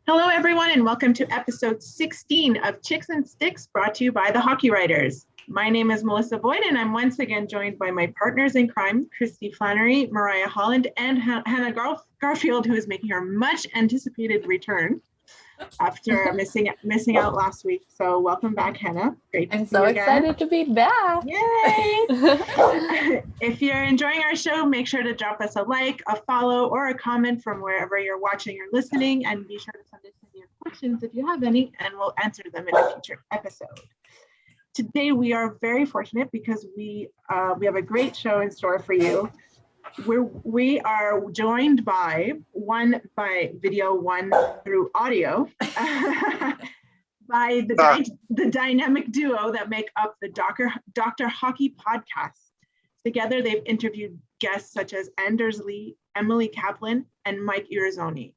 Hello, everyone, and welcome to episode 16 of Chicks and Sticks, brought to you by the Hockey Writers. My name is Melissa Boyd, and I'm once again joined by my partners in crime, Kristy Flannery, Mariah Holland, and Hannah Garfield, who is making her much anticipated return after missing out last week. So welcome back, Hannah. Great to I'm see so you excited again. to be back. Yay! If you're enjoying our show, make sure to drop us a like, a follow, or a comment from wherever you're watching or listening, and be sure to send us your questions if you have any, and we'll answer them in a future episode. Today we are very fortunate because we have a great show in store for you. We are joined by video, one through audio, by the dynamic duo that make up the Dr. Hockey podcast. Together, they've interviewed guests such as Anders Lee, Emily Kaplan, and Mike Irizoni.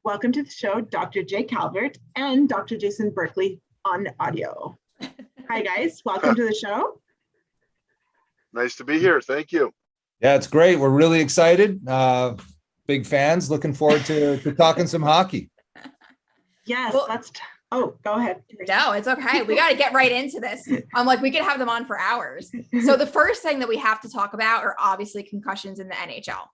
Welcome to the show, Dr. Jay Calvert and Dr. Jason Berkley on audio. Hi, guys. Welcome to the show. Nice to be here. Thank you. Yeah, it's great. We're really excited. Big fans. Looking forward to talking some hockey. Yes, well, go ahead. No, it's okay. We got to get right into this. We could have them on for hours. So the first thing that we have to talk about are obviously concussions in the NHL.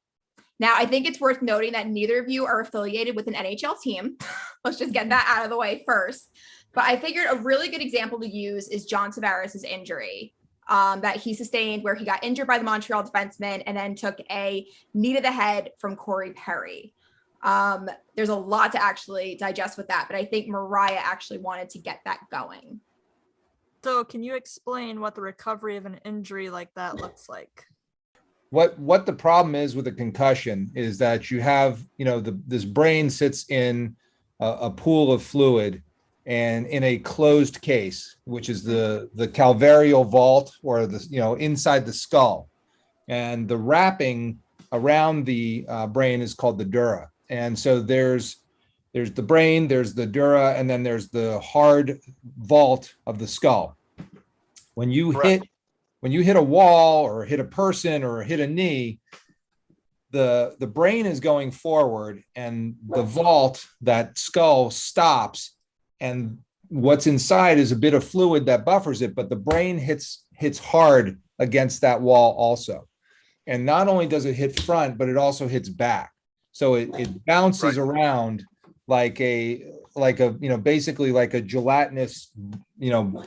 Now, I think it's worth noting that neither of you are affiliated with an NHL team. Let's just get that out of the way first. But I figured a really good example to use is John Tavares' injury that he sustained, where he got injured by the Montreal defenseman and then took a knee to the head from Corey Perry. There's a lot to actually digest with that, but I think Mariah actually wanted to get that going. So can you explain what the recovery of an injury like that looks like? What the problem is with a concussion is that you have, this brain sits in a pool of fluid and in a closed case, which is the calvarial vault, or inside the skull. And the wrapping around the brain is called the dura. And so there's the brain, there's the dura, and then there's the hard vault of the skull. When you hit a wall or hit a person or hit a knee, the brain is going forward and the vault, that skull, stops, and what's inside is a bit of fluid that buffers it, but the brain hits hard against that wall also. And not only does it hit front, but it also hits back. So it bounces around like basically like a gelatinous,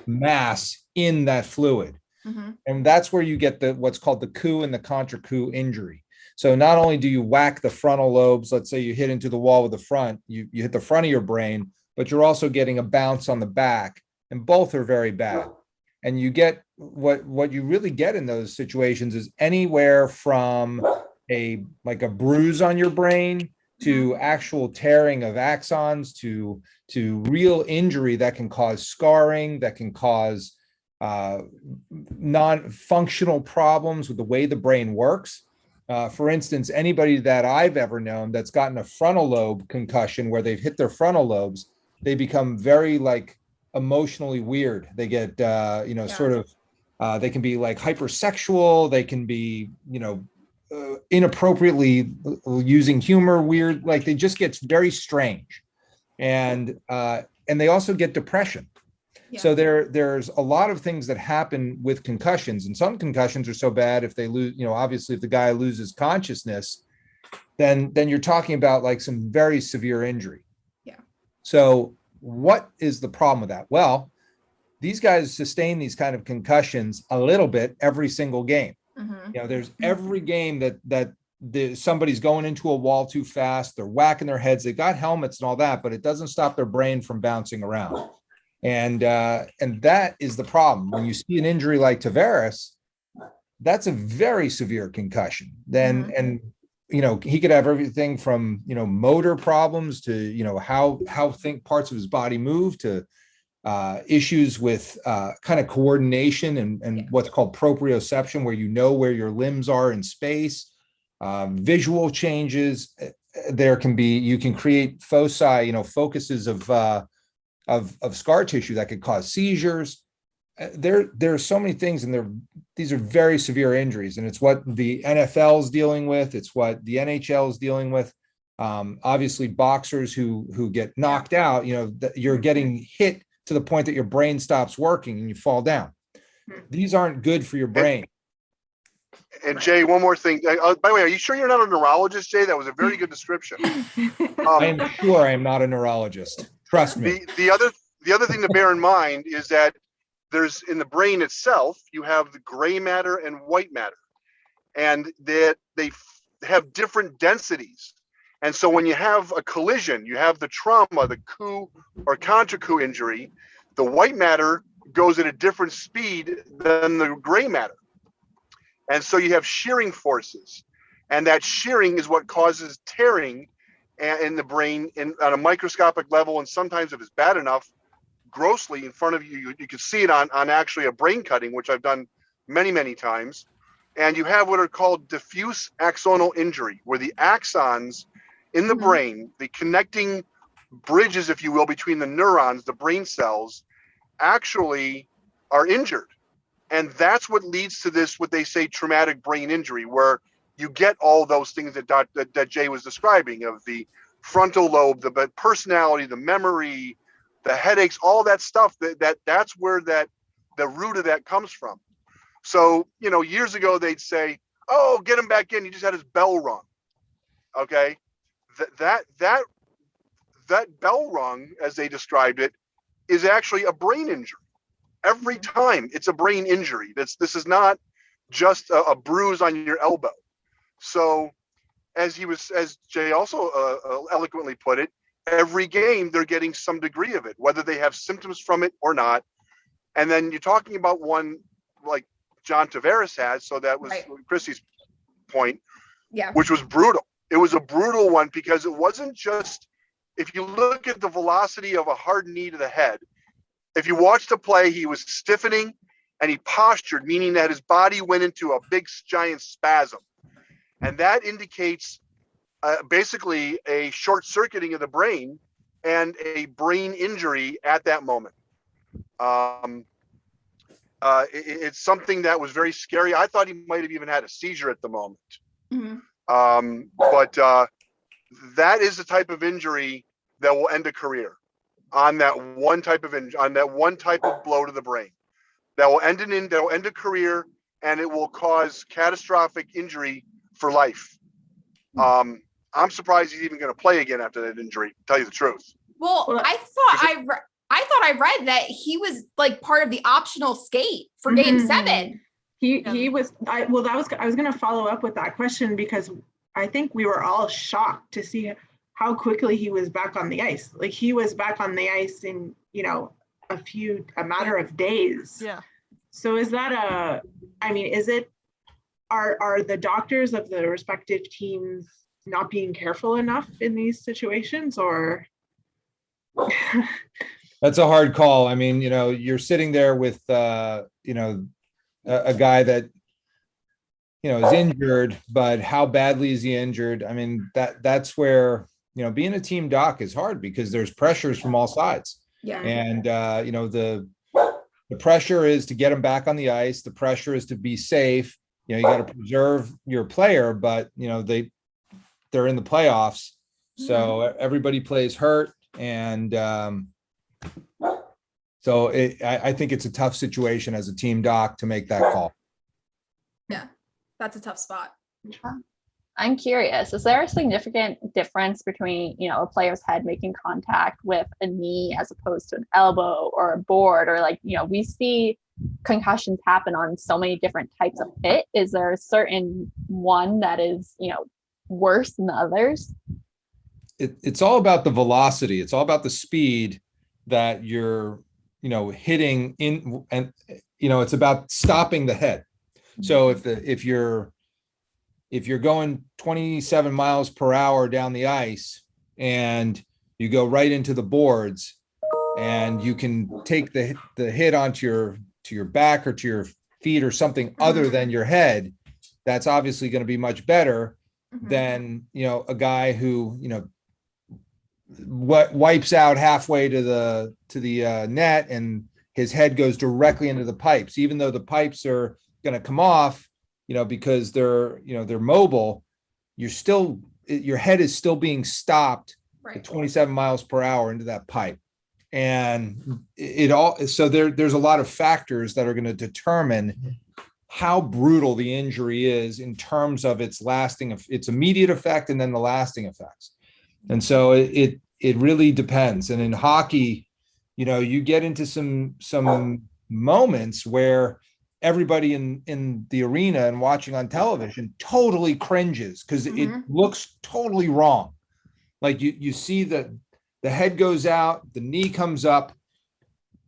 mass in that fluid. Mm-hmm. And that's where you get what's called the coup and the contra coup injury. So not only do you whack the frontal lobes, let's say you hit into the wall with the front, you hit the front of your brain, but you're also getting a bounce on the back, and both are very bad. And you get what you really get in those situations is anywhere from a bruise on your brain to actual tearing of axons to real injury that can cause scarring, that can cause non-functional problems with the way the brain works. For instance, anybody that I've ever known that's gotten a frontal lobe concussion where they've hit their frontal lobes, they become very emotionally weird. They get, they can be like hypersexual. They can be, inappropriately using humor, weird, they just get very strange. And they also get depression. Yeah. So there's a lot of things that happen with concussions, and some concussions are so bad if they lose, obviously if the guy loses consciousness, then you're talking about some very severe injury. Yeah. So what is the problem with that? Well, these guys sustain these kind of concussions a little bit every single game. Mm-hmm. There's every game that somebody's going into a wall too fast, they're whacking their heads, they got helmets and all that, but it doesn't stop their brain from bouncing around. And that is the problem. When you see an injury like Tavares, that's a very severe concussion. And he could have everything from motor problems to how parts of his body move, to issues with kind of coordination and what's called proprioception, where where your limbs are in space, visual changes. You can create foci, focuses of scar tissue that could cause seizures. There are so many things, and these are very severe injuries, and it's what the NFL is dealing with. It's what the NHL is dealing with. Obviously boxers who get knocked out, you're getting hit to the point that your brain stops working and you fall down. These aren't good for your brain. And Jay, one more thing. By the way, are you sure you're not a neurologist, Jay? That was a very good description. I am sure I am not a neurologist. Trust me. The other thing to bear in mind is that there's, in the brain itself, you have the gray matter and white matter, and that they have different densities. And so when you have a collision, you have the trauma, the coup or contra coup injury, the white matter goes at a different speed than the gray matter. And so you have shearing forces, and that shearing is what causes tearing in the brain on a microscopic level. And sometimes, if it's bad enough, grossly in front of you, you can see it on actually a brain cutting, which I've done many, many times. And you have what are called diffuse axonal injury, where the axons in the brain, the connecting bridges, if you will, between the neurons, the brain cells, actually are injured. And that's what leads to this, what they say, traumatic brain injury, where you get all those things that Jay was describing, of the frontal lobe, the personality, the memory, the headaches, all that stuff. That's where the root of that comes from. So, years ago they'd say, "Oh, get him back in. He just had his bell rung." Okay, that bell rung, as they described it, is actually a brain injury. Every time it's a brain injury. This is not just a bruise on your elbow. So, as Jay also eloquently put it, every game they're getting some degree of it, whether they have symptoms from it or not. And then you're talking about one like John Tavares has. So that was Kristy's point, which was brutal. It was a brutal one because it wasn't just, if you look at the velocity of a hard knee to the head, if you watch the play, he was stiffening and he postured, meaning that his body went into a big giant spasm. And that indicates basically a short circuiting of the brain and a brain injury at that moment. It's something that was very scary. I thought he might have even had a seizure at the moment. But that is the type of injury that will end a career. On that one type of blow to the brain, that will end a career, and it will cause catastrophic injury for life. I'm surprised he's even going to play again after that injury, to tell you the truth. Well, I thought I read that he was like part of the optional skate for Game 7. He was. I was going to follow up with that question, because I think we were all shocked to see how quickly he was back on the ice. Like, he was back on the ice in, a matter of days. Yeah. So is that are the doctors of the respective teams not being careful enough in these situations, or? That's a hard call. I mean, you're sitting there with, a guy that, is injured, but how badly is he injured? I mean, that's where, being a team doc is hard, because there's pressures from all sides. Yeah. And, the pressure is to get him back on the ice. The pressure is to be safe. You got to preserve your player, but, they're in the playoffs. So everybody plays hurt. And, so I think it's a tough situation as a team doc to make that call. Yeah, that's a tough spot. I'm curious, is there a significant difference between, a player's head making contact with a knee as opposed to an elbow or a board, or we see concussions happen on so many different types of hit. Is there a certain one that is, worse than the others? It's all about the velocity. It's all about the speed that you're, hitting in, and, it's about stopping the head. So if you're going 27 miles per hour down the ice and you go right into the boards, and you can take the hit onto your back or to your feet or something other than your head, that's obviously going to be much better than, a guy who, wipes out halfway to the net and his head goes directly into the pipes, even though the pipes are going to come off, because they're mobile. You're still your head is still being stopped Right. at 27 miles per hour into that pipe. And so there's a lot of factors that are going to determine how brutal the injury is in terms of its immediate effect and then the lasting effects. And so it really depends. And in hockey, you get into some moments where everybody in the arena and watching on television totally cringes because it looks totally wrong. Like you see that the head goes out, the knee comes up,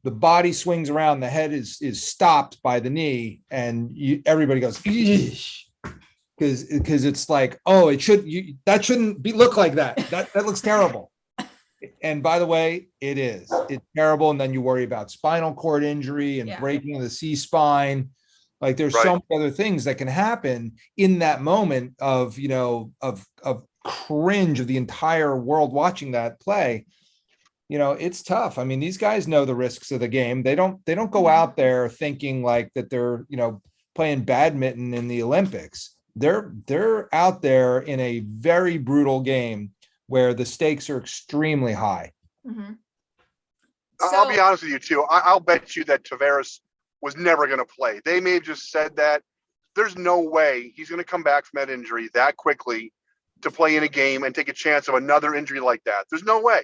the body swings around, the head is stopped by the knee, and everybody goes because it's like, oh, that shouldn't look like that. That looks terrible. And by the way, it's terrible. And then you worry about spinal cord injury and breaking of the C-spine. Like there's so many other things that can happen in that moment of cringe of the entire world watching that play. It's tough. I mean, these guys know the risks of the game. They don't go out there thinking like that they're, playing badminton in the Olympics. They're out there in a very brutal game where the stakes are extremely high. Mm-hmm. I'll be honest with you too. I'll bet you that Tavares was never going to play. They may have just said that. There's no way he's going to come back from that injury that quickly to play in a game and take a chance of another injury like that. There's no way.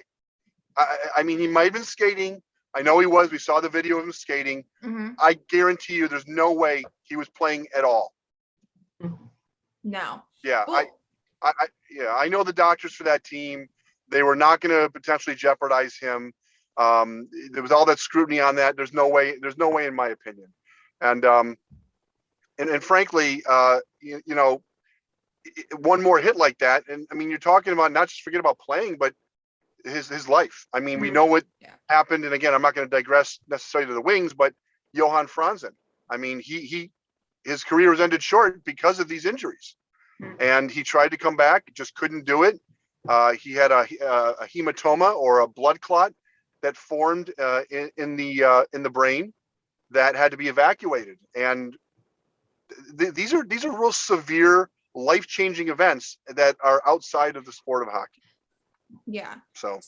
I mean, he might have been skating. I know he was. We saw the video of him skating. Mm-hmm. I guarantee you there's no way he was playing at all. No. Yeah, Well, I know the doctors for that team. They were not going to potentially jeopardize him. There was all that scrutiny on that. There's no way in my opinion. And frankly, one more hit like that. And I mean, you're talking about not just forget about playing, but his life. I mean, we know what happened. And again, I'm not going to digress necessarily to the Wings, but Johan Franzen. I mean, his career was ended short because of these injuries. And he tried to come back, just couldn't do it. He had a hematoma or a blood clot that formed in the brain that had to be evacuated. And these are real severe, life-changing events that are outside of the sport of hockey. Yeah. So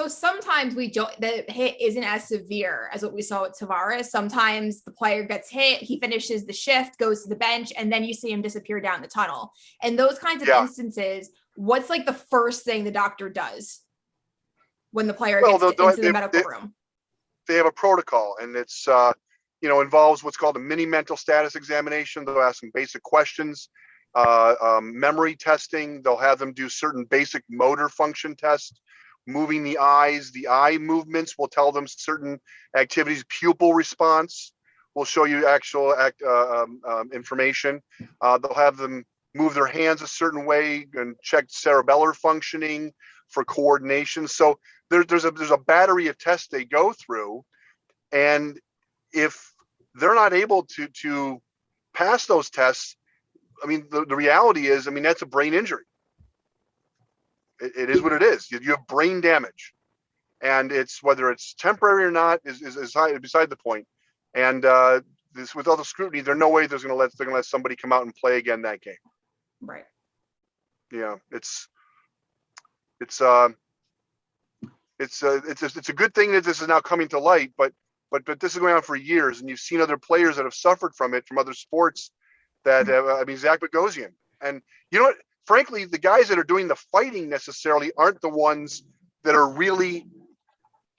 sometimes the hit isn't as severe as what we saw with Tavares. Sometimes the player gets hit, he finishes the shift, goes to the bench, and then you see him disappear down the tunnel. And those kinds of instances, what's like the first thing the doctor does when the player gets into the medical room? They have a protocol, and it's involves what's called a mini mental status examination. They'll ask some basic questions. Memory testing. They'll have them do certain basic motor function tests, moving the eyes. The eye movements will tell them certain activities. Pupil response will show you actual information. They'll have them move their hands a certain way and check cerebellar functioning for coordination. So there's a battery of tests they go through, and if they're not able to pass those tests, I mean, the reality is, I mean, that's a brain injury. It is what it is. You have brain damage, and it's whether it's temporary or not is beside the point. And this, with all the scrutiny, there's no way they're going to let somebody come out and play again that game. Right. Yeah, it's a good thing that this is now coming to light, but this is going on for years, and you've seen other players that have suffered from it from other sports. That I mean, Zach Bogosian, and you know what? Frankly, the guys that are doing the fighting necessarily aren't the ones that are really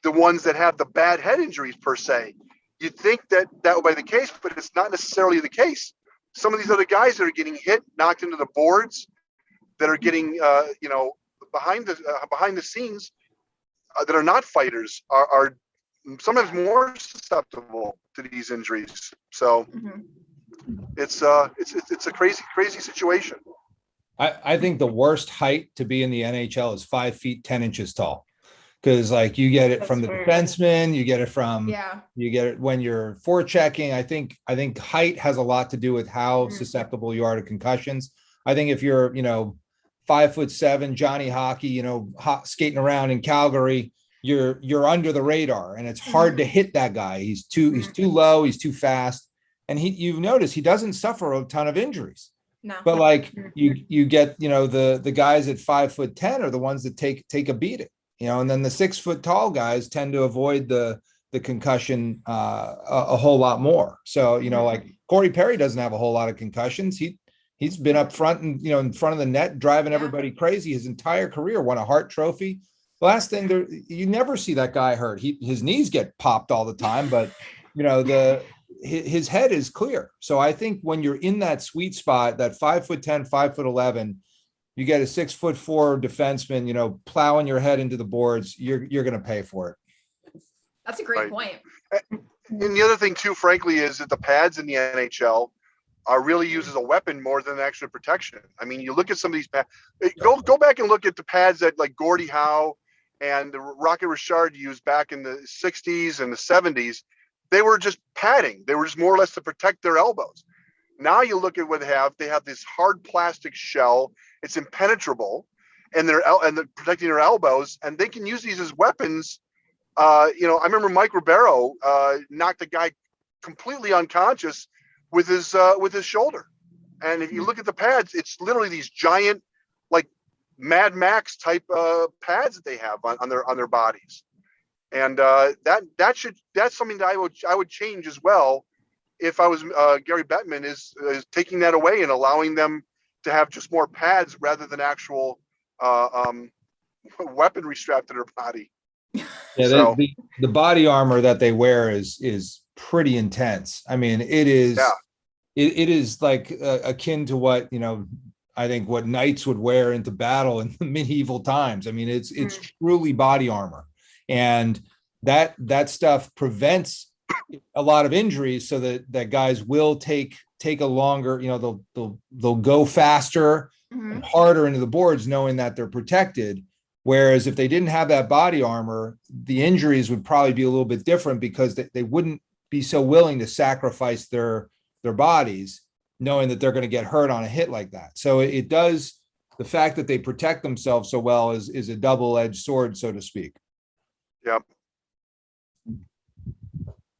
the ones that have the bad head injuries per se. You'd think that would be the case, but it's not necessarily the case. Some of these other guys that are getting hit, knocked into the boards, that are getting behind the scenes, that are not fighters, are sometimes more susceptible to these injuries. So. Mm-hmm. It's a crazy situation. I think the worst height to be in the NHL is 5 feet 10 inches tall, because like you get it from the defenseman, you get it from you get it when you're forechecking. I think height has a lot to do with how susceptible you are to concussions. I think if you're 5'7" Johnny Hockey, skating around in Calgary, you're under the radar, and it's hard to hit that guy. He's too low, he's too fast. And you've noticed he doesn't suffer a ton of injuries. No. But like you get, the guys at 5'10" are the ones that take a beating, and then the 6 foot tall guys tend to avoid the concussion a whole lot more. So, like Corey Perry doesn't have a whole lot of concussions. He's been up front and, in front of the net, driving everybody crazy his entire career, won a Hart Trophy. Last thing you never see that guy hurt. His knees get popped all the time, but his head is clear. So I think when you're in that sweet spot, that 5'10", 5'11", you get a 6'4" defenseman, plowing your head into the boards, you're going to pay for it. That's a great point. And the other thing too, frankly, is that the pads in the NHL are really used as a weapon more than actual protection. I mean, you look at some of these pads. Go back and look at the pads that like Gordie Howe and Rocket Richard used back in the 60s and the 70s. They were just padding. They were just more or less to protect their elbows. Now you look at what they have. They have this hard plastic shell. It's impenetrable, and they're protecting their elbows, and they can use these as weapons. I remember Mike Ribeiro knocked a guy completely unconscious with his shoulder. And if you look at the pads, it's literally these giant, like Mad Max type pads that they have on their bodies. And that's something that I would change as well if I was Gary Bettman, is taking that away and allowing them to have just more pads rather than actual weaponry strapped to their body. Yeah, So, the body armor that they wear is pretty intense. I mean, it is it is like akin to what I think what knights would wear into battle in the medieval times. I mean, it's truly body armor. And that stuff prevents a lot of injuries, so that guys will take a longer, they'll go faster and harder into the boards, knowing that they're protected. Whereas if they didn't have that body armor, the injuries would probably be a little bit different, because they wouldn't be so willing to sacrifice their bodies, knowing that they're going to get hurt on a hit like that. So it does, the fact that they protect themselves so well is a double-edged sword, so to speak. Yep.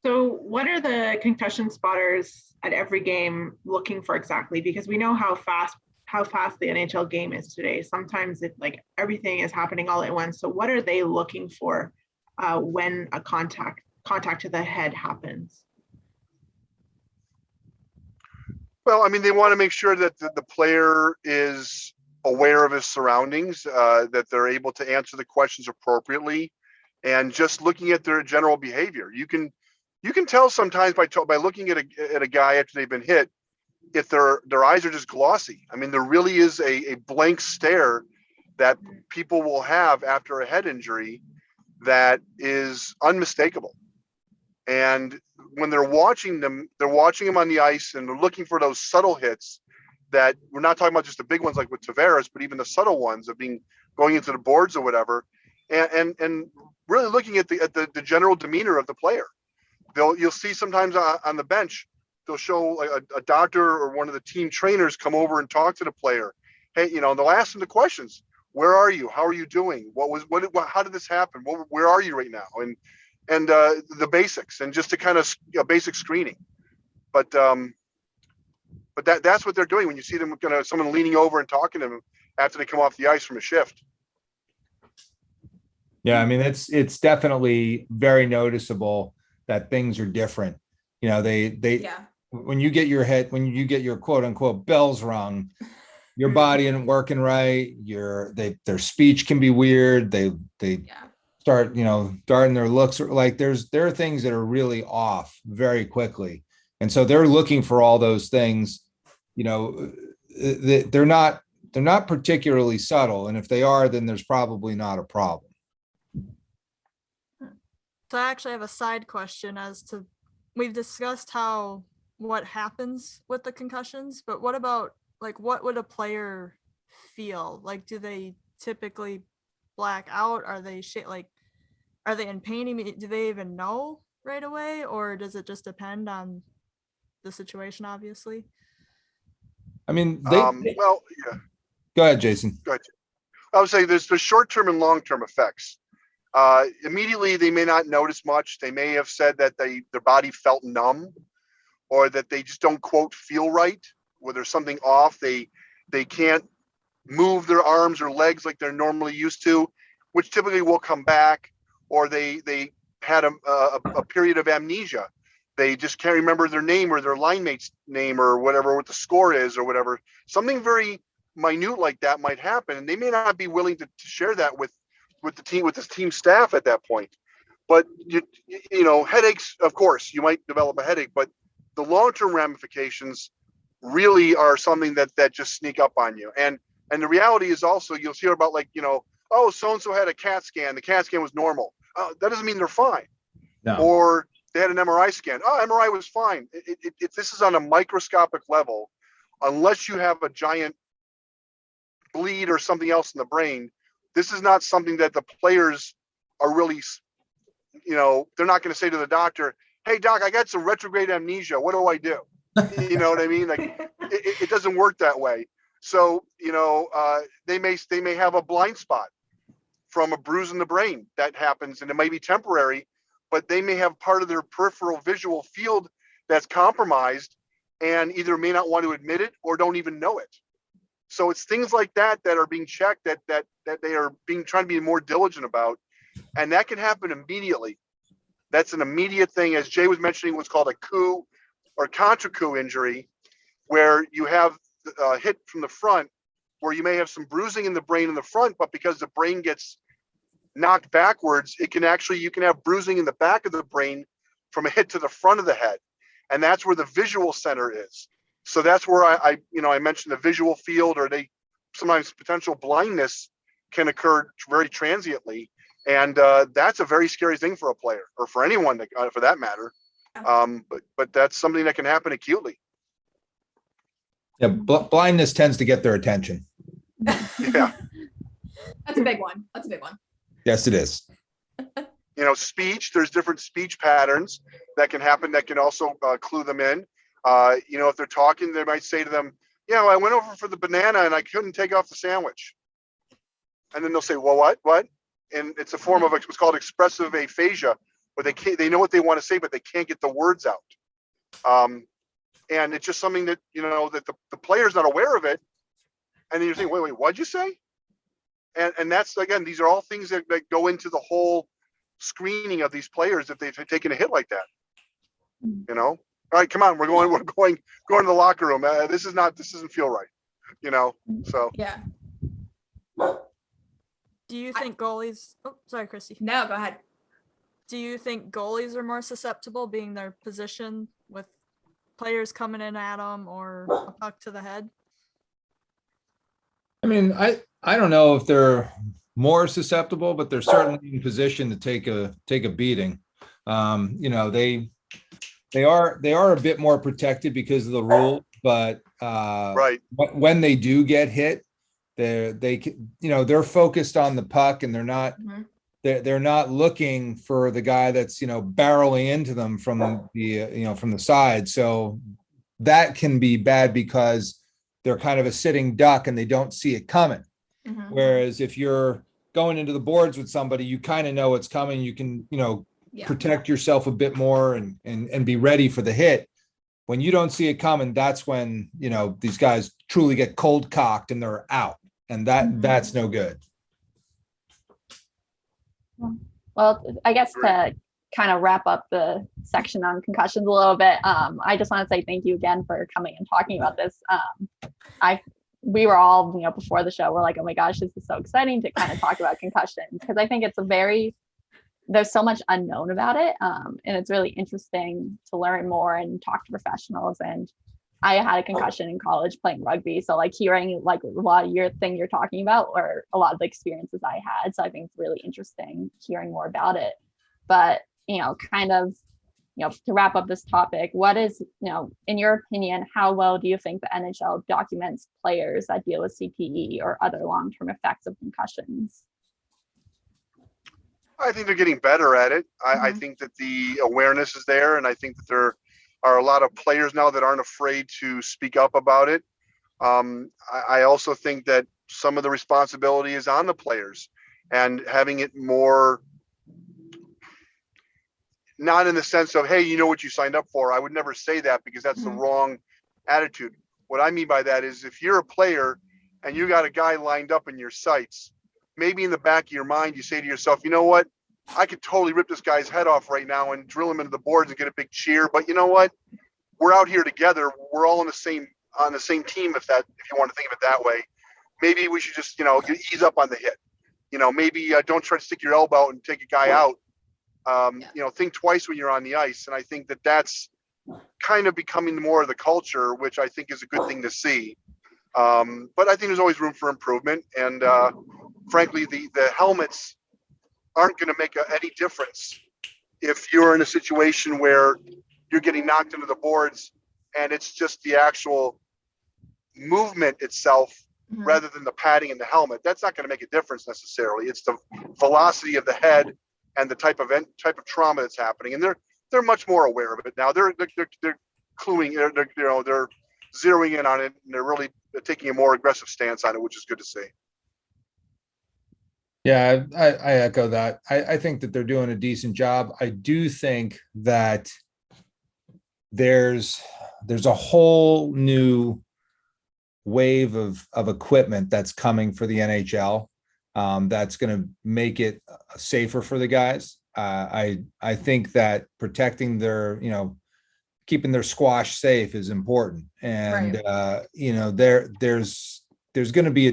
So what are the concussion spotters at every game looking for exactly? Because we know how fast the NHL game is today. Sometimes like everything is happening all at once. So what are they looking for when a contact to the head happens? Well, I mean, they want to make sure that the player is aware of his surroundings, that they're able to answer the questions appropriately, and just looking at their general behavior. You can tell sometimes by looking at a guy after they've been hit, if their eyes are just glossy. I mean, there really is a blank stare that people will have after a head injury that is unmistakable. And when they're watching them on the ice, and they're looking for those subtle hits that we're not talking about just the big ones like with Tavares, but even the subtle ones of going into the boards or whatever, and really looking at the general demeanor of the player. You'll see sometimes on the bench, they'll show like a doctor or one of the team trainers come over and talk to the player. Hey, and they'll ask them the questions. Where are you? How are you doing? How did this happen? Where are you right now? And the basics, and just to kind of basic screening. But that's what they're doing when you see them, someone leaning over and talking to them after they come off the ice from a shift. Yeah, I mean, it's definitely very noticeable that things are different. When you get your quote unquote bells rung, your body isn't working right. Their speech can be weird. They start, darting their looks, like there are things that are really off very quickly. And so they're looking for all those things. They're not particularly subtle. And if they are, then there's probably not a problem. So I actually have a side question as to, we've discussed what happens with the concussions, but what about, like, what would a player feel? Like, do they typically black out? Are they are they in pain? Do they even know right away? Or does it just depend on the situation, obviously? I mean, Go ahead, Jason. Go ahead. I would say there's short-term and long-term effects. Immediately, they may not notice much. They may have said that their body felt numb, or that they just don't, quote, feel right. where there's something off. They can't move their arms or legs like they're normally used to, which typically will come back, or they had a period of amnesia. They just can't remember their name or their line mate's name or whatever, what the score is or whatever. Something very minute like that might happen, and they may not be willing to share that with the team, with this team staff at that point. But you know, headaches, of course, you might develop a headache, but the long-term ramifications really are something that just sneak up on you. And the reality is also, you'll hear about, like, you know, oh, so-and-so had a CAT scan. The CAT scan was normal. That doesn't mean they're fine. No. Or they had an MRI scan. Oh, MRI was fine. This is on a microscopic level. Unless you have a giant bleed or something else in the brain, this is not something that the players are really, you know, they're not going to say to the doctor, hey, doc, I got some retrograde amnesia. What do I do? You know what I mean? Like, it doesn't work that way. So, you know, they may have a blind spot from a bruise in the brain that happens, and it may be temporary, but they may have part of their peripheral visual field that's compromised and either may not want to admit it or don't even know it. So it's things like that that are being checked, that they are trying to be more diligent about, and that can happen immediately. That's an immediate thing. As Jay was mentioning, what's called a coup or contra coup injury, where you have a hit from the front, where you may have some bruising in the brain in the front, but because the brain gets knocked backwards, you can have bruising in the back of the brain from a hit to the front of the head. And that's where the visual center is. So that's where I mentioned the visual field, or sometimes potential blindness can occur very transiently. And that's a very scary thing for a player, or for anyone for that matter. But that's something that can happen acutely. Yeah, blindness tends to get their attention. Yeah. That's a big one. Yes, it is. You know, speech, there's different speech patterns that can happen that can also clue them in. You know, if they're talking, they might say to them, yeah, well, I went over for the banana and I couldn't take off the sandwich. And then they'll say, well, what? And it's a form of what's called expressive aphasia, where they know what they want to say, but they can't get the words out. And it's just something that, you know, that the player's not aware of it. And then you're saying, wait, what'd you say? And that's, again, these are all things that go into the whole screening of these players if they've taken a hit like that. You know, all right, come on, we're going to the locker room. This doesn't feel right. You know, so Yeah. Do you think goalies? Oh, sorry, Kristy. No, go ahead. Do you think goalies are more susceptible, being their position, with players coming in at them or a puck to the head? I mean, I don't know if they're more susceptible, but they're certainly in position to take a beating. You know, they are a bit more protected because of the rule, but right. when they do get hit, they're focused on the puck, and they're not they're not looking for the guy that's, you know, barreling into them from the side. So that can be bad because they're kind of a sitting duck and they don't see it coming. Mm-hmm. Whereas if you're going into the boards with somebody, you kind of know what's coming. You can, you know, protect yourself a bit more and be ready for the hit. When you don't see it coming, that's when, you know, these guys truly get cold cocked and they're out. And that's no good. Well, I guess to kind of wrap up the section on concussions a little bit, I just want to say thank you again for coming and talking about this. We were all, you know, before the show, we're like, oh my gosh, this is so exciting to kind of talk about concussions, because I think there's so much unknown about it. And it's really interesting to learn more and talk to professionals. And I had a concussion in college playing rugby. So like hearing like a lot of you're talking about, or a lot of the experiences I had. So I think it's really interesting hearing more about it. But, you know, kind of, you know, to wrap up this topic, what is, you know, in your opinion, how well do you think the NHL documents players that deal with CTE or other long-term effects of concussions? I think they're getting better at it. I think that the awareness is there, and I think that there are a lot of players now that aren't afraid to speak up about it. I also think that some of the responsibility is on the players, and having it more, not in the sense of, hey, you know what you signed up for. I would never say that, because that's the wrong attitude. What I mean by that is if you're a player and you got a guy lined up in your sights, maybe in the back of your mind, you say to yourself, you know what? I could totally rip this guy's head off right now and drill him into the boards and get a big cheer. But you know what? We're out here together. We're all on the same team. If you want to think of it that way, maybe we should just, ease up on the hit. Maybe don't try to stick your elbow out and take a guy out. Think twice when you're on the ice. And I think that that's kind of becoming more of the culture, which I think is a good thing to see. But I think there's always room for improvement. And frankly, the helmets aren't going to make any difference if you're in a situation where you're getting knocked into the boards and it's just the actual movement itself rather than the padding in the helmet. That's not going to make a difference necessarily. It's the velocity of the head and the type of trauma that's happening. And they're much more aware of it now. They're cluing, they're zeroing in on it, and they're really taking a more aggressive stance on it, which is good to see. Yeah, I echo that. I think that they're doing a decent job. I do think that there's a whole new wave of equipment that's coming for the NHL that's going to make it safer for the guys. I think that protecting their, keeping their squash safe is important. And, Right. There's going to be a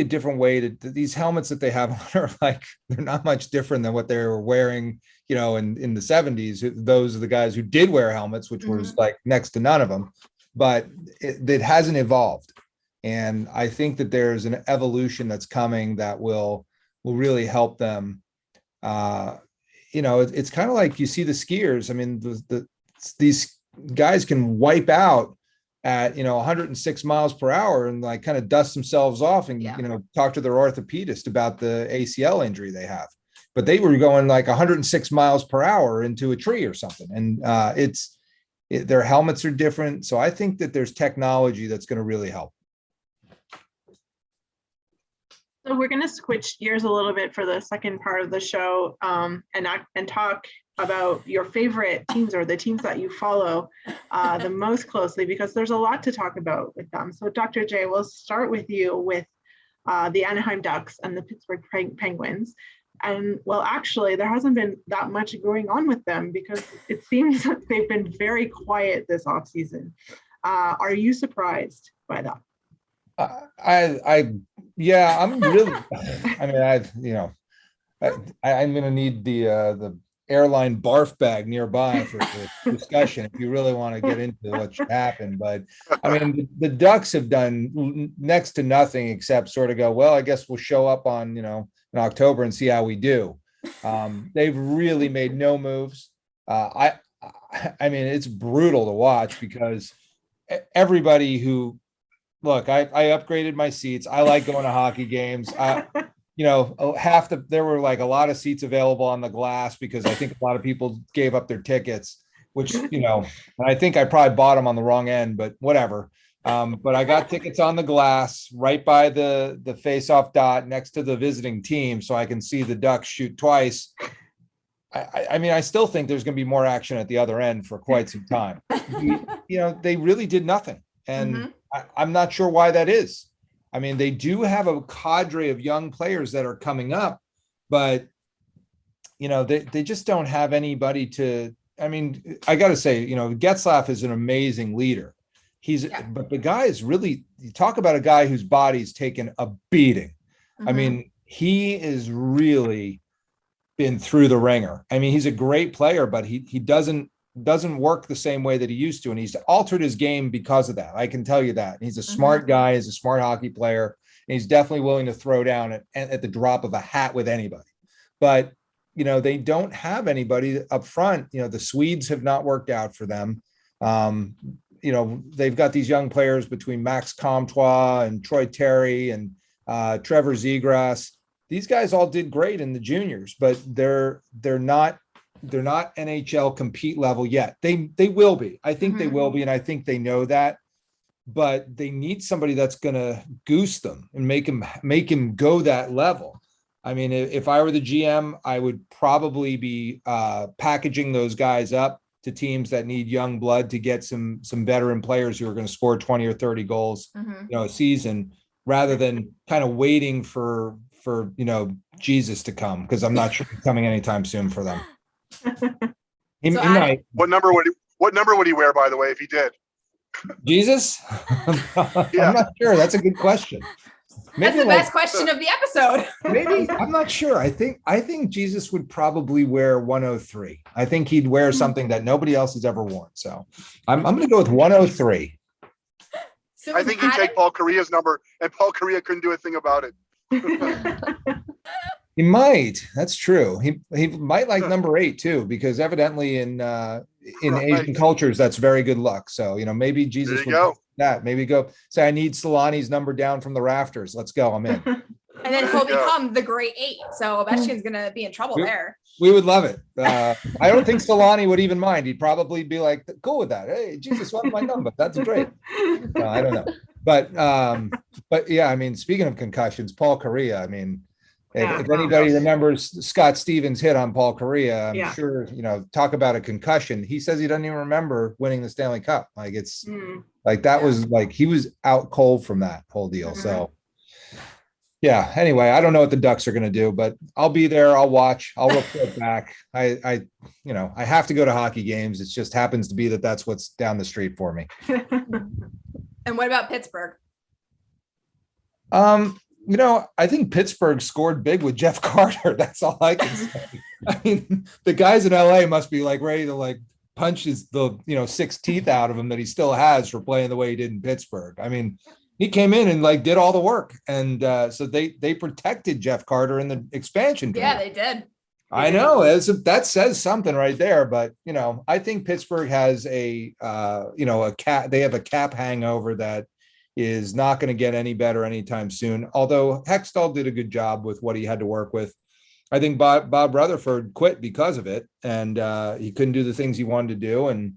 different way to these helmets that they have on are like, they're not much different than what they were wearing, in the 70s. Those are the guys who did wear helmets, which was like next to none of them, but it hasn't evolved. And I think that there's an evolution that's coming that will really help them. It's kind of like you see the skiers. I mean, these guys can wipe out at 106 miles per hour and like kind of dust themselves off and talk to their orthopedist about the ACL injury they have. But they were going like 106 miles per hour into a tree or something, and their helmets are different. So I think that there's technology that's going to really help. So we're going to switch gears a little bit for the second part of the show, and talk about your favorite teams or the teams that you follow the most closely, because there's a lot to talk about with them. So Dr. J, we'll start with you with the Anaheim Ducks and the Pittsburgh Penguins. And well, actually, there hasn't been that much going on with them because it seems like they've been very quiet this offseason. Are you surprised by that? I'm really, I'm going to need the airline barf bag nearby for the discussion if you really want to get into what should happen. But I mean, the Ducks have done next to nothing except sort of go, well, I guess we'll show up on, in October and see how we do. They've really made no moves. I mean, it's brutal to watch because everybody who, look, I upgraded my seats. I like going to hockey games. There were like a lot of seats available on the glass because I think a lot of people gave up their tickets, which, and I think I probably bought them on the wrong end, but whatever. But I got tickets on the glass right by the face-off dot next to the visiting team, so I can see the Ducks shoot twice. I mean, I still think there's going to be more action at the other end for quite some time. They really did nothing. And I'm not sure why that is. I mean, they do have a cadre of young players that are coming up, but, they just don't have anybody to, I mean, I got to say, Getzlaf is an amazing leader. But the guy is really, you talk about a guy whose body's taken a beating. I mean, he is really been through the ringer. I mean, he's a great player, but he doesn't work the same way that he used to. And he's altered his game because of that. I can tell you that. And he's a smart guy, he's a smart hockey player, and he's definitely willing to throw down at the drop of a hat with anybody. But, they don't have anybody up front. The Swedes have not worked out for them. They've got these young players between Max Comtois and Troy Terry and Trevor Zegras. These guys all did great in the juniors, but they're not NHL compete level yet. They will be. I think they will be, and I think they know that. But they need somebody that's going to goose them and make him go that level. I mean, if I were the GM, I would probably be packaging those guys up to teams that need young blood to get some veteran players who are going to score 20 or 30 goals, a season, rather than kind of waiting for Jesus to come, because I'm not sure he's coming anytime soon for them. He might. What number would he wear, by the way, if he did? Jesus? Yeah. I'm not sure. That's a good question. That's the best question of the episode. Maybe I'm not sure. I think Jesus would probably wear 103. I think he'd wear something that nobody else has ever worn. So I'm going to go with 103. So I think he'd take Paul Correa's number, and Paul Correa couldn't do a thing about it. He might. That's true. He might like number 8 too, because evidently in Asian cultures that's very good luck. So maybe Jesus would go that. Maybe go say, I need Solani's number down from the rafters. Let's go. I'm in. And then he'll become the great 8. So Ovechkin's gonna be in trouble there. We would love it. I don't think Solani would even mind. He'd probably be like, cool with that. Hey, Jesus, what's my number? That's great. No, I don't know. But yeah, I mean, speaking of concussions, Paul Correa, I mean, if anybody remembers Scott Stevens' hit on Paul Correa, I'm sure, talk about a concussion. He says he doesn't even remember winning the Stanley Cup. Like it's like that was like he was out cold from that whole deal. So yeah, anyway, I don't know what the Ducks are going to do, but I'll be there. I'll watch. I'll report back. I have to go to hockey games. It just happens to be that that's what's down the street for me. And what about Pittsburgh? I think Pittsburgh scored big with Jeff Carter. That's all I can say. I mean, the guys in LA must be like ready to like punch the 6 teeth out of him that he still has for playing the way he did in Pittsburgh. I mean, he came in and like did all the work. And so they protected Jeff Carter in the expansion. Yeah, they did. I know that says something right there, but I think Pittsburgh has they have a cap hangover that is not going to get any better anytime soon. Although Hextall did a good job with what he had to work with. I think Bob Rutherford quit because of it, and he couldn't do the things he wanted to do. And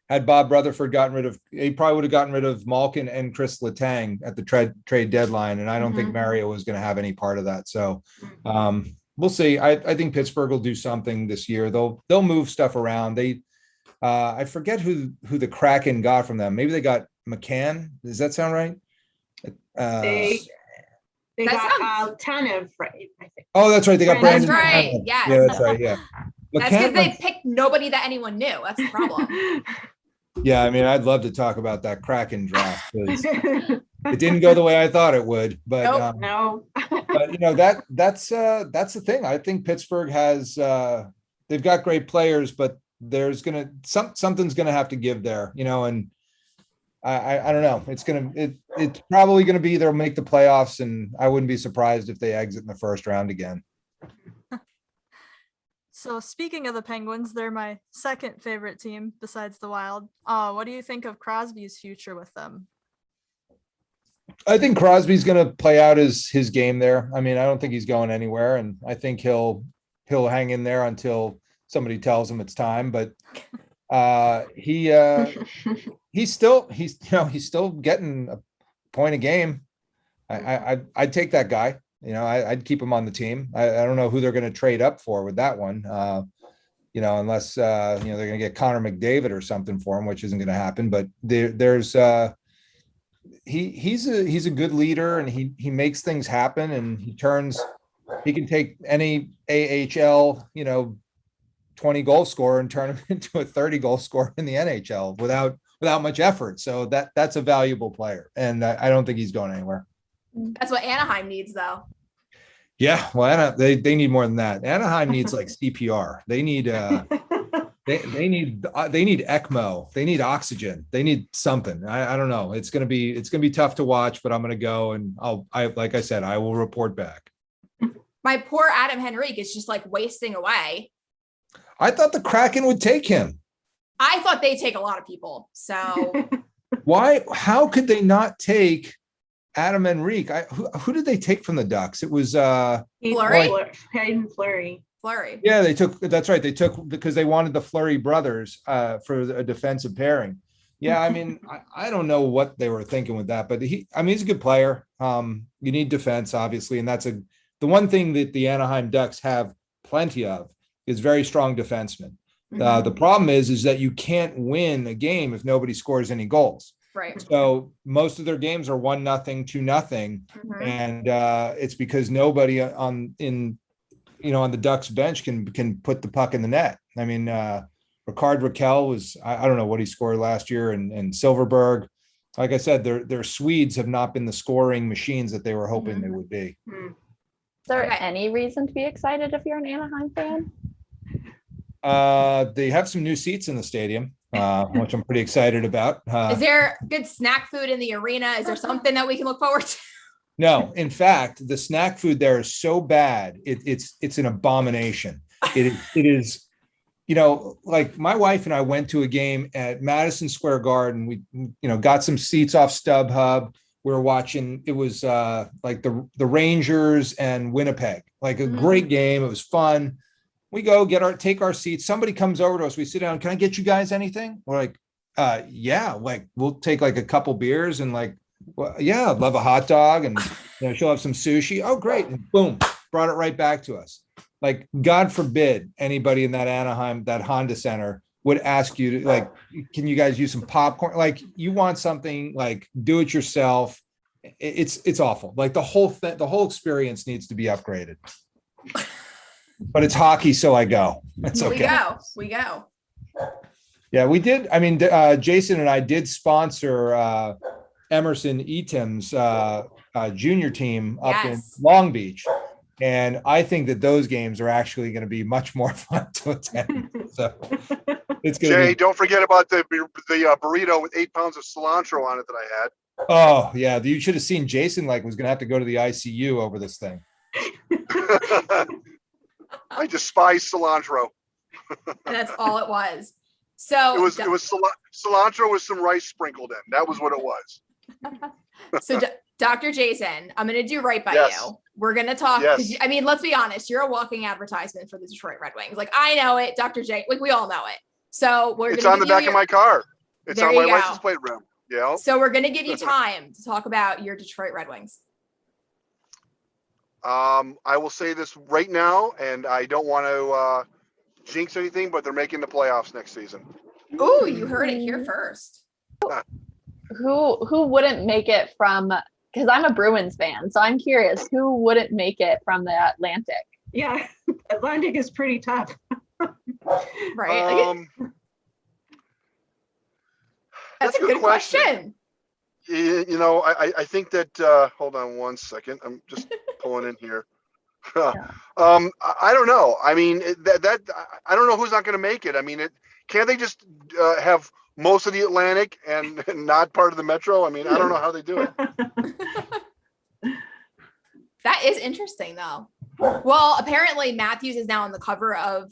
had Bob Rutherford he probably would have gotten rid of Malkin and Chris Letang at the trade deadline. And I don't think Mario was going to have any part of that. So we'll see. I think Pittsburgh will do something this year. They'll move stuff around. I forget who the Kraken got from them. Maybe they got McCann. Does that sound right? They got Tanev, right? I think. Oh, that's right. They got Brandon. That's right. Tanev. Yes. Yeah, that's right. Yeah. That's because they picked nobody that anyone knew. That's the problem. Yeah, I mean, I'd love to talk about that Kraken draft because it didn't go the way I thought it would. But no. But that's the thing. I think Pittsburgh has they've got great players, but there's something's gonna have to give there, and I don't know. It's probably gonna be they'll make the playoffs, and I wouldn't be surprised if they exit in the first round again. So speaking of the Penguins, they're my second favorite team besides the Wild. What do you think of Crosby's future with them? I think Crosby's going to play out his game there. I mean, I don't think he's going anywhere, and I think he'll hang in there until somebody tells him it's time. But he's still getting a point a game. I'd take that guy. I'd keep him on the team. I don't know who they're going to trade up for with that one. Unless they're going to get Connor McDavid or something for him, which isn't going to happen. But there's he's a good leader, and he makes things happen, and he can take any AHL 20 goal scorer and turn him into a 30 goal scorer in the NHL without much effort. So that's a valuable player, and I don't think he's going anywhere. That's what Anaheim needs, though. Yeah, well, they need more than that. Anaheim needs like CPR. They need they need ECMO. They need oxygen. They need something. I don't know. It's gonna be tough to watch, but I'm gonna go, and like I said, I will report back. My poor Adam Henrique is just like wasting away. I thought the Kraken would take him. I thought they'd take a lot of people. So why? How could they not take Adam Henrique? Who did they take from the Ducks? It was Fleury. Hayden Fleury. Fleury. Yeah, that's right. They took because they wanted the Fleury brothers for a defensive pairing. Yeah, I mean, I don't know what they were thinking with that, but he's a good player. You need defense, obviously, and that's the one thing that the Anaheim Ducks have plenty of is very strong defensemen. The problem is that you can't win a game if nobody scores any goals. Right. So most of their games are 1-0, 2-0, and it's because nobody on the Ducks bench can put the puck in the net. I mean, Ricard Raquel was, I don't know what he scored last year, and Silverberg. Like I said, their Swedes have not been the scoring machines that they were hoping they would be. Is there any reason to be excited if you're an Anaheim fan? They have some new seats in the stadium, which I'm pretty excited about. Is there good snack food in the arena? Is there something that we can look forward to? No, in fact, the snack food there is so bad. It's an abomination. It is, like my wife and I went to a game at Madison Square Garden. We, got some seats off StubHub. We were watching, it was like the Rangers and Winnipeg, like a great game. It was fun. We go take our seats. Somebody comes over to us. We sit down. Can I get you guys anything? We're like, yeah, like we'll take like a couple beers and like, well, yeah, I'd love a hot dog, and she'll have some sushi. Oh, great. And boom, brought it right back to us. Like, God forbid anybody in that Anaheim, that Honda Center would ask you to, like, can you guys use some popcorn? Like, you want something, like, do it yourself. It's awful. Like the whole experience needs to be upgraded. But it's hockey, so I go. It's okay. We go. Yeah, we did. I mean, Jason and I did sponsor Emerson Etem's junior team up in Long Beach. And I think that those games are actually going to be much more fun to attend. So it's going to be. Don't forget about the burrito with 8 pounds of cilantro on it that I had. Oh, yeah. You should have seen Jason was going to have to go to the ICU over this thing. I despise cilantro. And that's all it was. So it was cilantro with some rice sprinkled in. That was what it was. So Dr. Jason, I'm going to do right by you. We're going to talk. I mean, let's be honest. You're a walking advertisement for the Detroit Red Wings. Like, I know it. Dr. J, like we all know it. So it's on the back of my car. It's on my license plate rim. Yeah. So we're going to give you time to talk about your Detroit Red Wings. I will say this right now, and I don't want to jinx anything, but they're making the playoffs next season. Oh, you heard it here first. Who wouldn't make it from? Because I'm a Bruins fan, so I'm curious. Who wouldn't make it from the Atlantic? Yeah, Atlantic is pretty tough. Right. That's a good question. I think that. Hold on one second. I'm just pulling in here. I don't know. I mean, that I don't know who's not going to make it. I mean, can't they just have most of the Atlantic and not part of the Metro? I mean, I don't know how they do it. That is interesting, though. Well, apparently Matthews is now on the cover of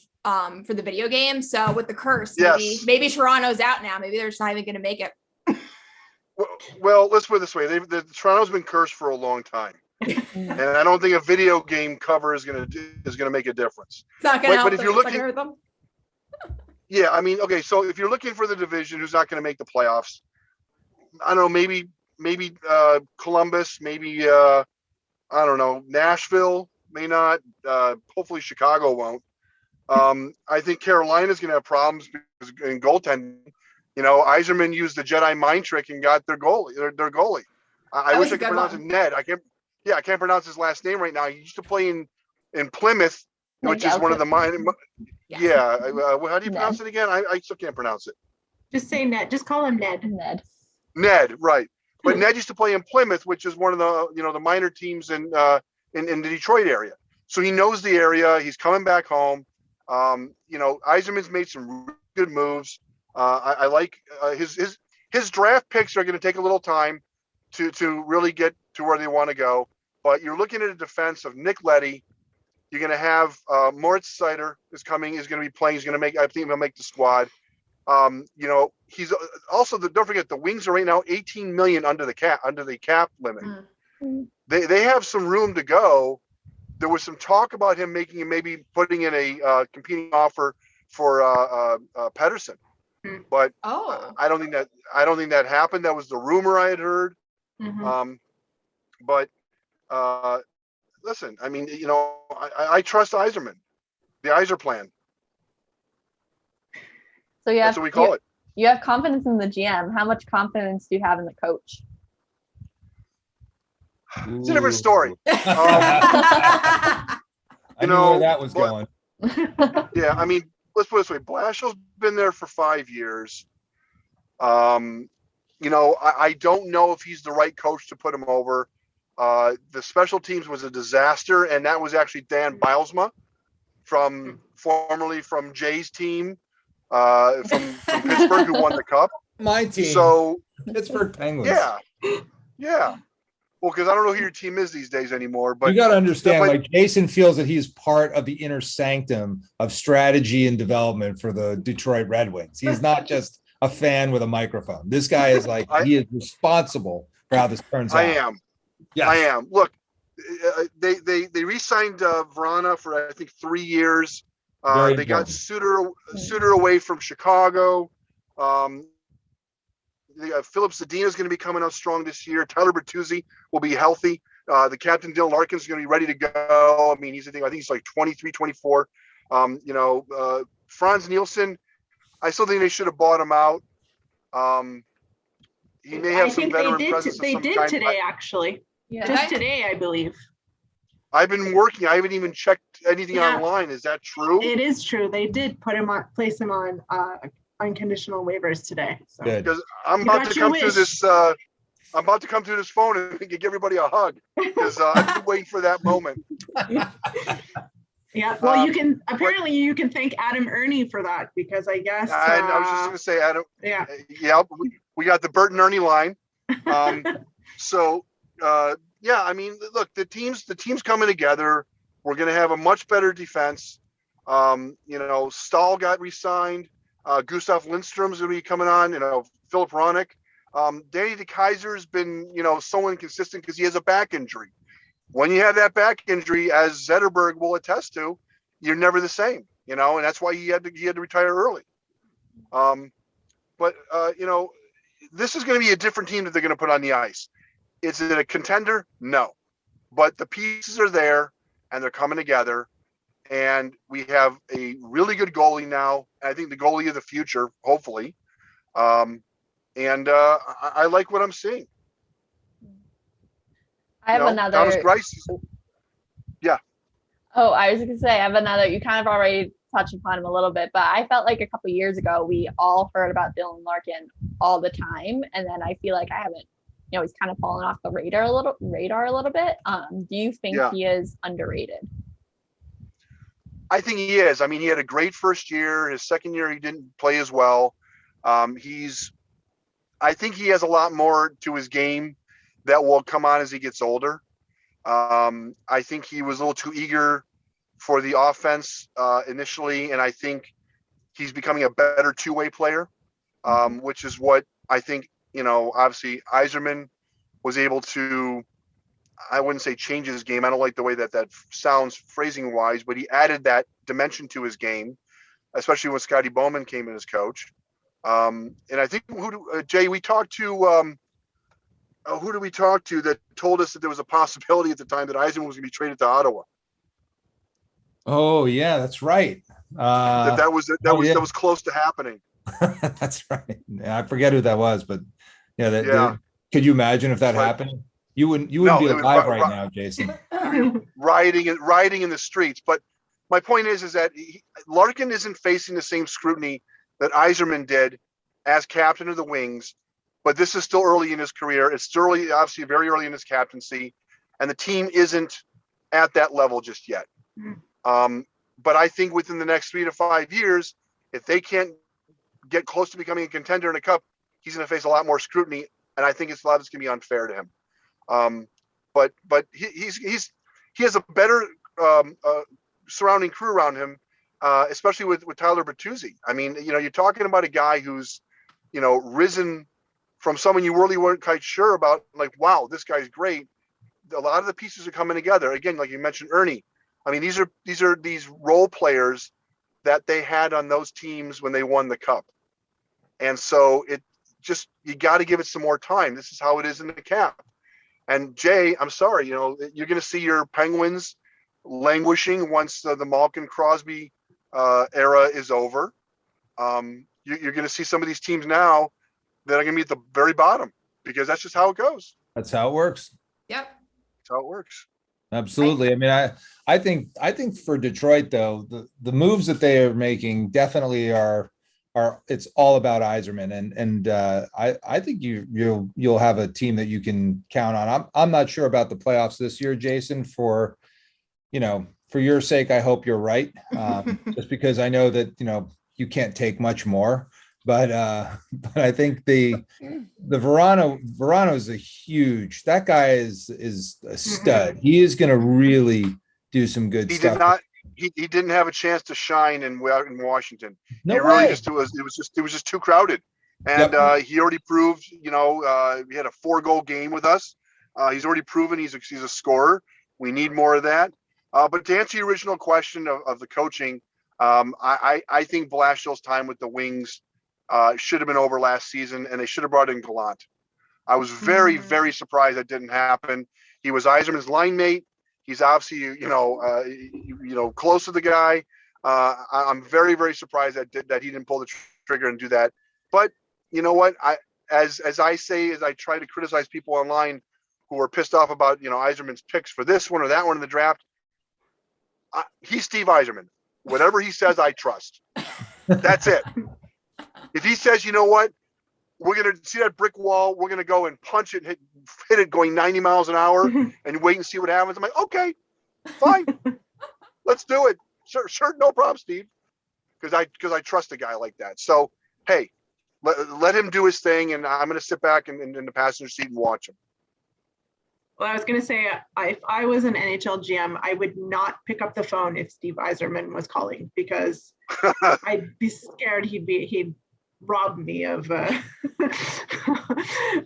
for the video game. So with the curse, maybe Toronto's out now. Maybe they're just not even going to make it. Well, let's put it this way: Toronto's been cursed for a long time, and I don't think a video game cover is going to make a difference. It's not going to help. But if you're looking, yeah, I mean, okay, so if you're looking for the division, who's not going to make the playoffs? I don't know, maybe Columbus, maybe I don't know, Nashville may not. Hopefully, Chicago won't. I think Carolina's going to have problems because in goaltending. Yzerman used the Jedi mind trick and got their goalie. Their goalie. I wish I could pronounce it. Ned. I can't pronounce his last name right now. He used to play in Plymouth, which is one of the minor. Yeah. How do you pronounce it again? I still can't pronounce it. Just say Ned. Just call him Ned. Ned, right? But Ned used to play in Plymouth, which is one of the the minor teams in the Detroit area. So he knows the area. He's coming back home. Yzerman's made some good moves. I like his draft picks are going to take a little time to really get to where they want to go. But you're looking at a defense of Nick Leddy. You're going to have Moritz Seider is going to be playing. I think he'll make the squad. He's also don't forget the Wings are right now 18 million under the cap limit. Mm-hmm. They have some room to go. There was some talk about him maybe putting in a competing offer for Pedersen. But I don't think that happened. That was the rumor I had heard. Mm-hmm. But listen, I mean, I trust Yzerman, the Yzer plan. So you That's have what we call it. you have confidence in the GM. How much confidence do you have in the coach? It's a different story. I knew where that was but- going. Yeah, I mean, let's put it this way. Blashill's been there for 5 years. I don't know if he's the right coach to put him over. The special teams was a disaster, and that was actually Dan Bilesma formerly from Jay's team from Pittsburgh, who won the cup. My team. So Pittsburgh Penguins. yeah. Well, because I don't know who your team is these days anymore, but you got to understand, but- like Jason feels that he's part of the inner sanctum of strategy and development for the Detroit Red Wings. He's not just a fan with a microphone. This guy is like, he is responsible for how this turns out. I am. Yes. I am. Look, they re-signed Vrana for I think 3 years. They got Suter away from Chicago. Philip Zadina is going to be coming out strong this year. Tyler Bertuzzi will be healthy. The captain Dylan Larkin is going to be ready to go. I mean, I think he's like 23, 24. Franz Nielsen, I still think they should have bought him out. He may have some veteran presence. They did today, actually. Yeah. Just today, I believe. I've been working. I haven't even checked anything online. Is that true? It is true. They did place him on unconditional waivers today. So. Good. Because I'm about to come through this. I'm about to come through this phone and give everybody a hug because I've been waiting for that moment. Yeah. Well, you can thank Adam Ernie for that because I guess. I was just going to say, Adam. Yeah. Yeah. We got the Bert and Ernie line. Yeah. I mean, look, the team's coming together. We're going to have a much better defense. Stahl got re-signed. Gustav Lindstrom's going to be coming on. Philip Ronick. Danny DeKaiser's been, so inconsistent because he has a back injury. When you have that back injury, as Zetterberg will attest to, you're never the same, and that's why he had to retire early. This is going to be a different team that they're going to put on the ice. Is it a contender? No, but the pieces are there and they're coming together. And we have a really good goalie now. I think the goalie of the future, hopefully. I like what I'm seeing. I have another. Thomas Greiss. Yeah. Oh, I was going to say, I have another. You kind of already touched upon him a little bit, but I felt like a couple years ago, we all heard about Dylan Larkin all the time. And then I feel like I haven't, he's kind of fallen off the radar a little bit. Do you think he is underrated? I think he is. I mean, he had a great first year. His second year, he didn't play as well. I think he has a lot more to his game that will come on as he gets older. I think he was a little too eager for the offense initially, and I think he's becoming a better two-way player, which is what I think, obviously Yzerman was able to, I wouldn't say change his game. I don't like the way that sounds phrasing wise, but he added that dimension to his game, especially when Scotty Bowman came in as coach. And I think Jay, we talked to, who did we talk to that told us that there was a possibility at the time that Yzerman was going to be traded to Ottawa? Oh yeah, that's right. That was close to happening. That's right. Yeah, I forget who that was, but could you imagine if that happened? You wouldn't be alive right now, Jason. Rioting in the streets. But my point is that Larkin isn't facing the same scrutiny that Yzerman did as captain of the Wings. But this is still early in his career. It's still early, obviously very early in his captaincy, and the team isn't at that level just yet. But I think within the next 3 to 5 years, if they can't get close to becoming a contender in a cup, he's going to face a lot more scrutiny, and I think a lot of it's going to be unfair to him. But he has a better surrounding crew around him, especially with Tyler Bertuzzi. I mean, you're talking about a guy who's, risen from someone you really weren't quite sure about. Like, wow, this guy's great. A lot of the pieces are coming together. Again, like you mentioned, Ernie. I mean, these are these role players that they had on those teams when they won the cup. And so you got to give it some more time. This is how it is in the cap. And Jay, I'm sorry, you're going to see your Penguins languishing once the Malkin Crosby era is over. you're going to see some of these teams now that are going to be at the very bottom, because that's just how it goes. That's how it works. Yep. That's how it works. Absolutely. I mean, I think for Detroit though, the moves that they are making definitely are it's all about Yzerman, and I think you'll have a team that you can count on. I'm not sure about the playoffs this year, Jason. For your sake, I hope you're right. Just because I know that you can't take much more. But I think the Verano is that guy is a stud. He is going to really do some good stuff. He didn't have a chance to shine in Washington. No it way. Really just it was just too crowded. And he already proved, he had a 4-goal game with us. He's already proven he's a scorer. We need more of that. But to answer your original question of the coaching, I think Blashill's time with the Wings should have been over last season, and they should have brought in Gallant. I was very, very surprised that didn't happen. He was Yzerman's line mate. He's obviously, close to the guy. I'm very, very surprised that he didn't pull the trigger and do that. But you know what? As I try to criticize people online who are pissed off about Yzerman's picks for this one or that one in the draft. He's Steve Yzerman. Whatever he says, I trust. That's it. If he says, you know what, we're going to see that brick wall, we're going to go and punch it, hit it going 90 miles an hour and wait and see what happens. I'm like, okay, fine. Let's do it. Sure, no problem, Steve. Because I trust a guy like that. So, hey, let him do his thing, and I'm going to sit back in the passenger seat and watch him. Well, I was going to say, if I was an NHL GM, I would not pick up the phone if Steve Yzerman was calling, because I'd be scared he'd rob me of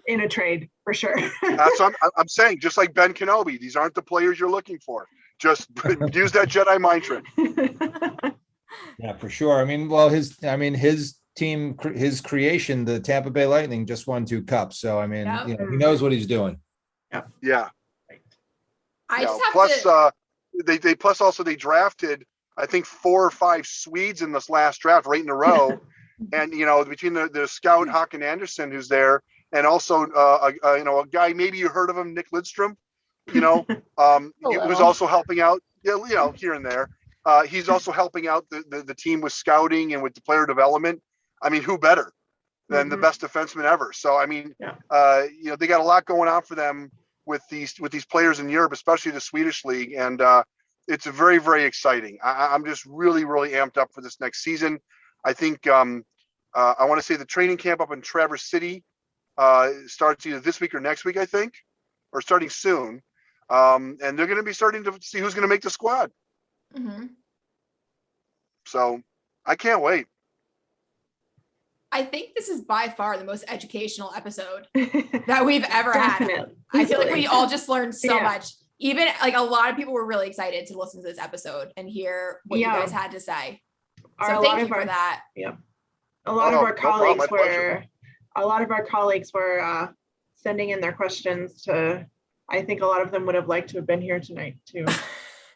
in a trade for sure. That's what I'm saying. Just like Ben Kenobi, these aren't the players you're looking for. Just use that Jedi mind trick. Yeah, for sure. I mean, well, his team, his creation, the Tampa Bay Lightning, just won 2 cups. So I mean, he knows what he's doing. Yeah. I just have plus, to. They drafted, I think, 4 or 5 Swedes in this last draft right in a row. And, between the scout Håkan Andersson, who's there, and also, a guy, maybe you heard of him, Nick Lidstrom, who's also helping out, here and there. He's also helping out the team with scouting and with the player development. I mean, who better than the best defenseman ever? So, I mean, they got a lot going on for them with these players in Europe, especially the Swedish league. And it's very, very exciting. I'm just really, really amped up for this next season. I think I want to say the training camp up in Traverse City starts either this week or next week, I think, or starting soon. And they're going to be starting to see who's going to make the squad. Mm-hmm. So I can't wait. I think this is by far the most educational episode that we've ever had. I feel like we all just learned so much. Even like a lot of people were really excited to listen to this episode and hear what you guys had to say. So thank you for that. Yeah. A lot of our colleagues were sending in their questions to, I think a lot of them would have liked to have been here tonight too.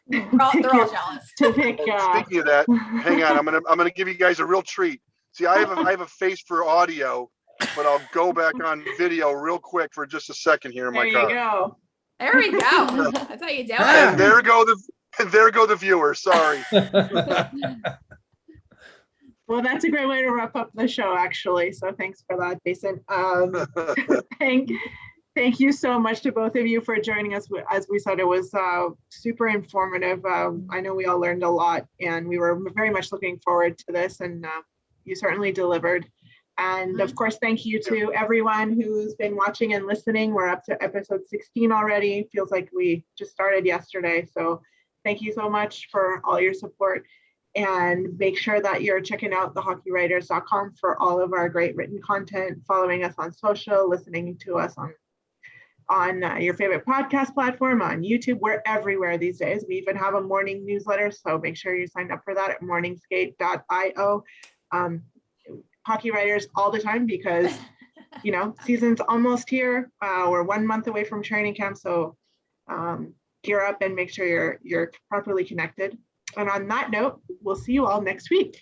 They're all jealous. Speaking of that, hang on, I'm gonna give you guys a real treat. See, I have a face for audio, but I'll go back on video real quick for just a second here in my car. There we go. That's how you do it. And there go the viewers. Sorry. Well, that's a great way to wrap up the show, actually. So thanks for that, Jason. Thank you so much to both of you for joining us. As we said, it was super informative. I know we all learned a lot, and we were very much looking forward to this, and you certainly delivered. And of course, thank you to everyone who's been watching and listening. We're up to episode 16 already. Feels like we just started yesterday. So thank you so much for all your support. And make sure that you're checking out thehockeywriters.com for all of our great written content, following us on social, listening to us on your favorite podcast platform, on YouTube. We're everywhere these days. We even have a morning newsletter, so make sure you sign up for that at morningskate.io. Hockey Writers all the time, because season's almost here. We're 1 month away from training camp, so gear up and make sure you're properly connected. And on that note, we'll see you all next week.